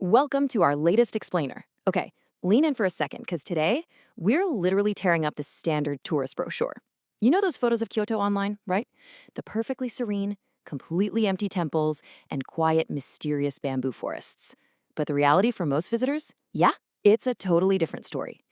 Welcome to our latest explainer. Okay, lean in for a second, because today we're literally tearing up the standard tourist brochure. You know those photos of Kyoto online, right? The perfectly serene, completely empty temples and quiet, mysterious bamboo forests. But the reality for most visitors? Yeah, it's a totally different story.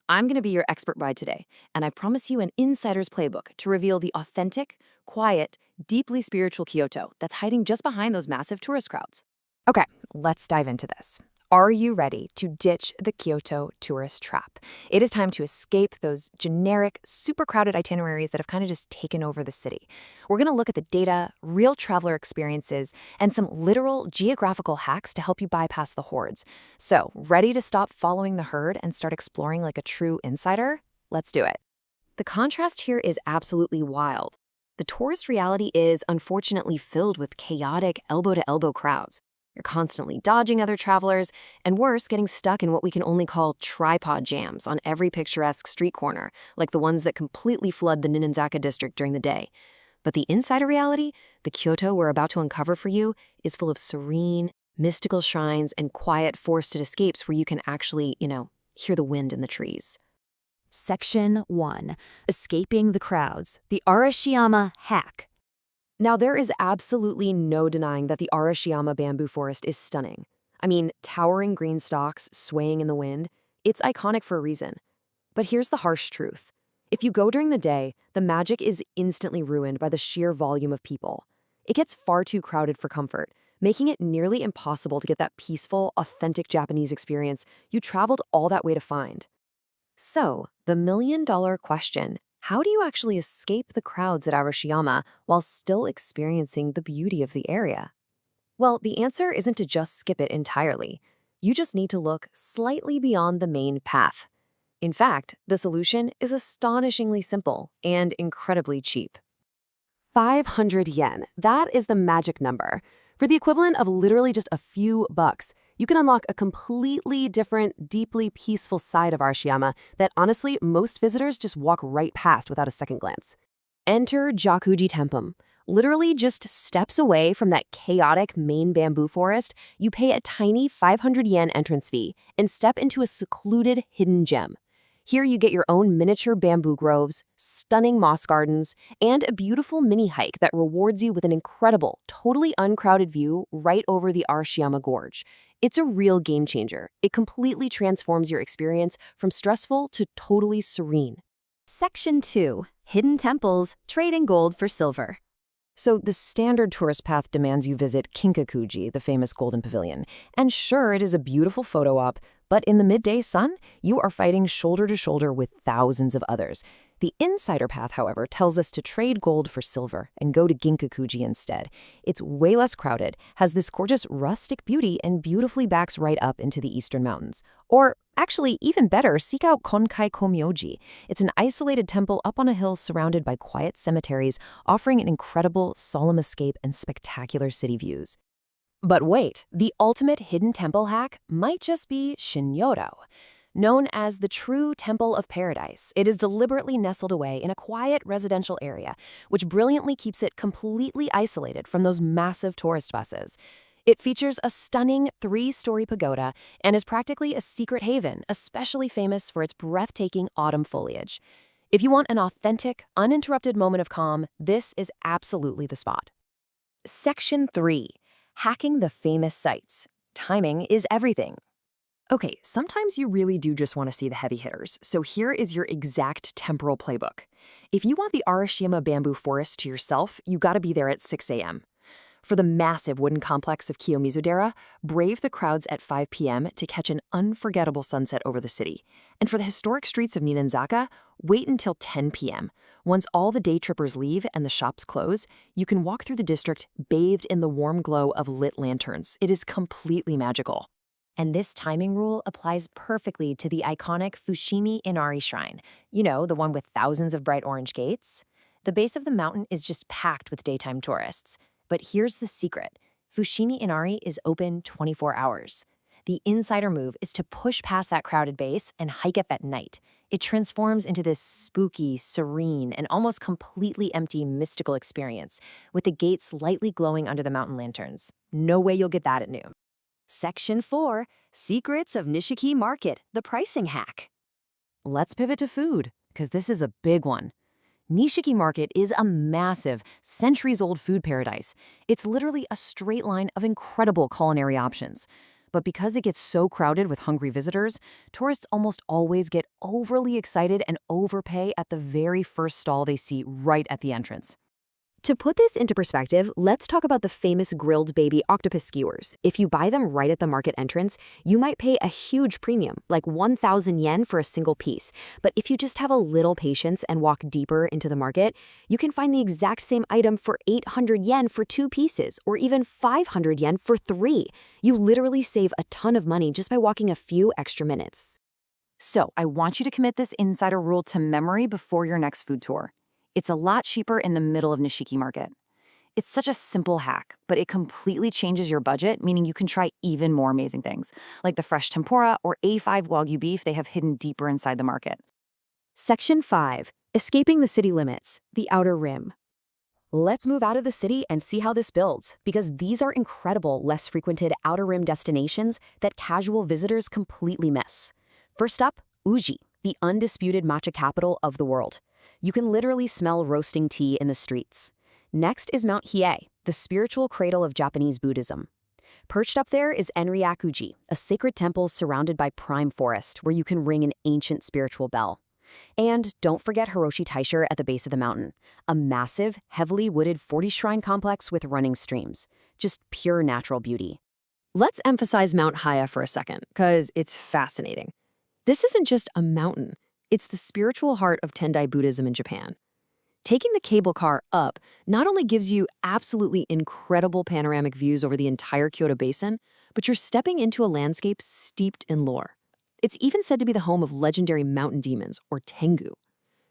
I'm going to be your expert guide today, and I promise you an insider's playbook to reveal the authentic, quiet, deeply spiritual Kyoto that's hiding just behind those massive tourist crowds. Okay, let's dive into this. Are you ready to ditch the Kyoto tourist trap? It is time to escape those generic, super crowded itineraries that have kind of just taken over the city. We're going to look at the data, real traveler experiences, and some literal geographical hacks to help you bypass the hordes. So, ready to stop following the herd and start exploring like a true insider? Let's do it. The contrast here is absolutely wild. The tourist reality is unfortunately filled with chaotic, elbow-to-elbow crowds. You're constantly dodging other travelers, and worse, getting stuck in what we can only call tripod jams on every picturesque street corner, like the ones that completely flood the Ninenzaka district during the day. But the insider reality, the Kyoto we're about to uncover for you, is full of serene, mystical shrines and quiet forested escapes where you can actually, hear the wind in the trees. Section 1. Escaping the Crowds, the Arashiyama Hack. Now, there is absolutely no denying that the Arashiyama bamboo forest is stunning. I mean, towering green stalks swaying in the wind, it's iconic for a reason. But here's the harsh truth. If you go during the day, the magic is instantly ruined by the sheer volume of people. It gets far too crowded for comfort, making it nearly impossible to get that peaceful, authentic Japanese experience you traveled all that way to find. So, the million-dollar question: how do you actually escape the crowds at Arashiyama while still experiencing the beauty of the area? Well, the answer isn't to just skip it entirely. You just need to look slightly beyond the main path. In fact, the solution is astonishingly simple and incredibly cheap. 500 yen, that is the magic number. For the equivalent of literally just a few bucks, you can unlock a completely different, deeply peaceful side of Arashiyama that honestly most visitors just walk right past without a second glance. Enter Jakuji Tempum. Literally just steps away from that chaotic main bamboo forest, you pay a tiny 500 yen entrance fee and step into a secluded hidden gem. Here you get your own miniature bamboo groves, stunning moss gardens, and a beautiful mini hike that rewards you with an incredible, totally uncrowded view right over the Arashiyama Gorge. It's a real game changer. It completely transforms your experience from stressful to totally serene. Section 2. Hidden Temples, Trading Gold for Silver. So the standard tourist path demands you visit Kinkakuji, the famous golden pavilion. And sure, it is a beautiful photo op, but in the midday sun, you are fighting shoulder to shoulder with thousands of others. The insider path, however, tells us to trade gold for silver and go to Ginkakuji instead. It's way less crowded, has this gorgeous rustic beauty, and beautifully backs right up into the eastern mountains. Or actually, even better, seek out Konkai Komyoji. It's an isolated temple up on a hill surrounded by quiet cemeteries, offering an incredible, solemn escape and spectacular city views. But wait, the ultimate hidden temple hack might just be Shinyodo. Known as the true Temple of Paradise, it is deliberately nestled away in a quiet residential area, which brilliantly keeps it completely isolated from those massive tourist buses. It features a stunning 3-story pagoda and is practically a secret haven, especially famous for its breathtaking autumn foliage. If you want an authentic, uninterrupted moment of calm, this is absolutely the spot. Section 3. Hacking the famous sites. Timing is everything. Okay, sometimes you really do just want to see the heavy hitters, so here is your exact temporal playbook. If you want the Arashiyama bamboo forest to yourself, you gotta be there at 6 a.m. For the massive wooden complex of Kiyomizu-dera, brave the crowds at 5 p.m. to catch an unforgettable sunset over the city. And for the historic streets of Ninenzaka, wait until 10 p.m. Once all the day trippers leave and the shops close, you can walk through the district bathed in the warm glow of lit lanterns. It is completely magical. And this timing rule applies perfectly to the iconic Fushimi Inari Shrine. You know, the one with thousands of bright orange gates? The base of the mountain is just packed with daytime tourists. But here's the secret. Fushimi Inari is open 24 hours. The insider move is to push past that crowded base and hike up at night. It transforms into this spooky, serene, and almost completely empty mystical experience, with the gates lightly glowing under the mountain lanterns. No way you'll get that at noon. Section 4, Secrets of Nishiki Market, the pricing hack. Let's pivot to food, because this is a big one. Nishiki Market is a massive, centuries-old food paradise. It's literally a straight line of incredible culinary options. But because it gets so crowded with hungry visitors, tourists almost always get overly excited and overpay at the very first stall they see right at the entrance. To put this into perspective, let's talk about the famous grilled baby octopus skewers. If you buy them right at the market entrance, you might pay a huge premium, like 1,000 yen for a single piece. But if you just have a little patience and walk deeper into the market, you can find the exact same item for 800 yen for 2 pieces, or even 500 yen for 3. You literally save a ton of money just by walking a few extra minutes. So I want you to commit this insider rule to memory before your next food tour. It's a lot cheaper in the middle of Nishiki Market. It's such a simple hack, but it completely changes your budget, meaning you can try even more amazing things, like the fresh tempura or A5 Wagyu beef they have hidden deeper inside the market. Section 5. Escaping the city limits, the outer rim. Let's move out of the city and see how this builds, because these are incredible, less frequented outer rim destinations that casual visitors completely miss. First up, Uji, the undisputed matcha capital of the world. You can literally smell roasting tea in the streets. Next is Mount Hiei, the spiritual cradle of Japanese Buddhism. Perched up there is Enryakuji, a sacred temple surrounded by prime forest where you can ring an ancient spiritual bell. And don't forget Hiroshi Taisha at the base of the mountain, a massive, heavily wooded 40-shrine complex with running streams. Just pure natural beauty. Let's emphasize Mount Hiei for a second, because it's fascinating. This isn't just a mountain. It's the spiritual heart of Tendai Buddhism in Japan. Taking the cable car up not only gives you absolutely incredible panoramic views over the entire Kyoto basin, but you're stepping into a landscape steeped in lore. It's even said to be the home of legendary mountain demons, or Tengu.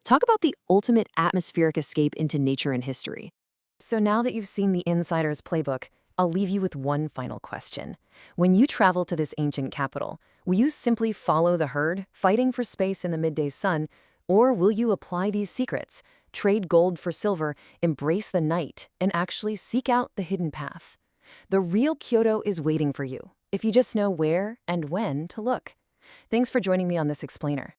Talk about the ultimate atmospheric escape into nature and history. So now that you've seen the insider's playbook, I'll leave you with one final question. When you travel to this ancient capital, will you simply follow the herd, fighting for space in the midday sun, or will you apply these secrets, trade gold for silver, embrace the night, and actually seek out the hidden path? The real Kyoto is waiting for you, if you just know where and when to look. Thanks for joining me on this explainer.